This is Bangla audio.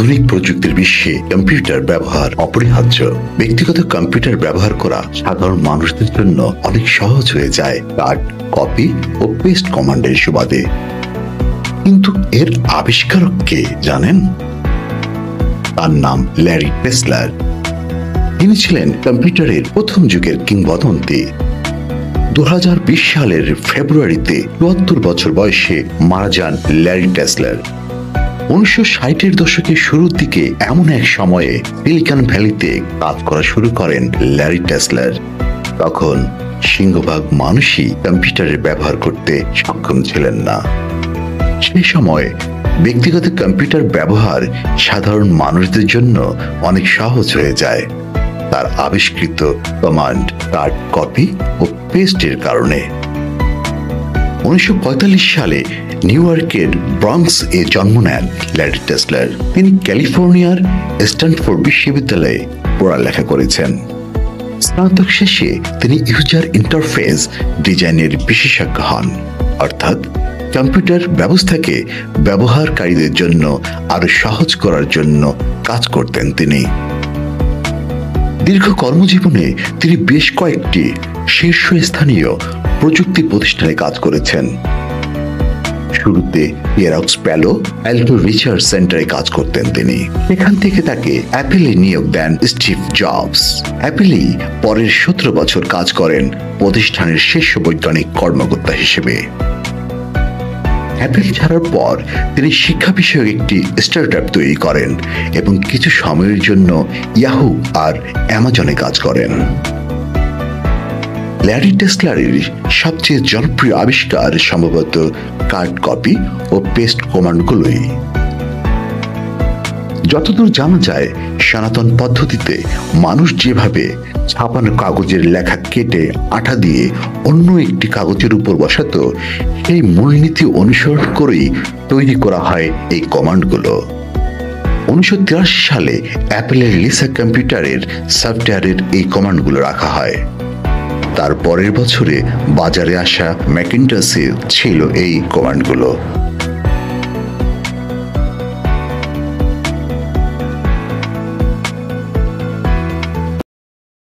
আধুনিক প্রযুক্তির বিশ্বে কম্পিউটার ব্যবহার অপরিহার্য। ব্যক্তিগত কম্পিউটার ব্যবহার করা সাধারণ মানুষদের জন্য অনেক সহজ হয়ে যায় কাট, কপি ও পেস্ট কমান্ডের সুবাদে। কিন্তু এর আবিষ্কারক কে জানেন? তার নাম ল্যারি টেসলার। তিনি ছিলেন কম্পিউটারের প্রথম যুগের কিংবদন্তি। 2020 সালের ফেব্রুয়ারিতে 74 বছর বয়সে মারা যান ল্যারি টেসলার। 1960-এর দশকের শুরুর দিকে এমন এক সময়ে সিলিকন ভ্যালিতে কাজ করা শুরু করেন ল্যারি টেসলার। তখন সিংহভাগ মানুষই কম্পিউটারের ব্যবহার করতে সক্ষম ছিলেন না। সেই সময় ব্যক্তিগত কম্পিউটার ব্যবহার সাধারণ মানুষদের জন্য অনেক সহজ হয়ে যায় তার আবিষ্কৃত কমান্ড, কাট, কপি ও পেস্টের কারণে। 1945 সালে নিউ ইয়র্কের ব্রঙ্কস এ জন্ম নেন ল্যারি টেসলার। তিনি ক্যালিফোর্নিয়ার স্ট্যানফোর্ড বিশ্ববিদ্যালয়ে পড়ালেখা করেছেন। স্নাতক শেষে তিনি ইউজার ইন্টারফেস ডিজাইনের বিশেষজ্ঞ হন, অর্থাৎ কম্পিউটার ব্যবস্থাকে ব্যবহারকারীদের জন্য আরো সহজ করার জন্য কাজ করতেন তিনি। দীর্ঘ কর্মজীবনে তিনি বেশ কয়েকটি শীর্ষস্থানীয় প্রযুক্তি প্রতিষ্ঠানে কাজ করেছেন। শুরুতে জেরক্স, প্যালো অ্যাল্টো রিসার্চ সেন্টারে কাজ করতেন তিনি। এখান থেকে তাকে অ্যাপেলে নিয়োগ দেন স্টিভ জবস। অ্যাপেলেই পরের 17 বছর কাজ করেন প্রতিষ্ঠানের শীর্ষ বৈজ্ঞানিক কর্মকর্তা হিসেবে। অ্যাপেল ছাড়ার পর তিনি শিক্ষা বিষয়ক একটি স্টার্টআপ তৈরি করেন এবং কিছু সময়ের জন্য ইয়াহু আর অ্যামাজনে কাজ করেন। ল্যারি টেসলারের সবচেয়ে জনপ্রিয় আবিষ্কার সম্ভবত কাট, কপি ও পেস্ট কমান্ডগুলোই। যতদূর জানা যায়, সনাতন পদ্ধতিতে মানুষ যেভাবে ছাপানো কাগজের লেখা কেটে আঠা দিয়ে অন্য একটি কাগজের উপর বসাতো, সেই মূলনীতি অনুসরণ করেই তৈরি করা হয় এই কমান্ডগুলো। 1983 সালে অ্যাপেলের লিসা কম্পিউটারের সফটওয়্যারের এই কমান্ডগুলো রাখা হয়। তার পরের বছরে বাজারে আসা ম্যাকিন্টশে ছিল এই কমান্ডগুলো।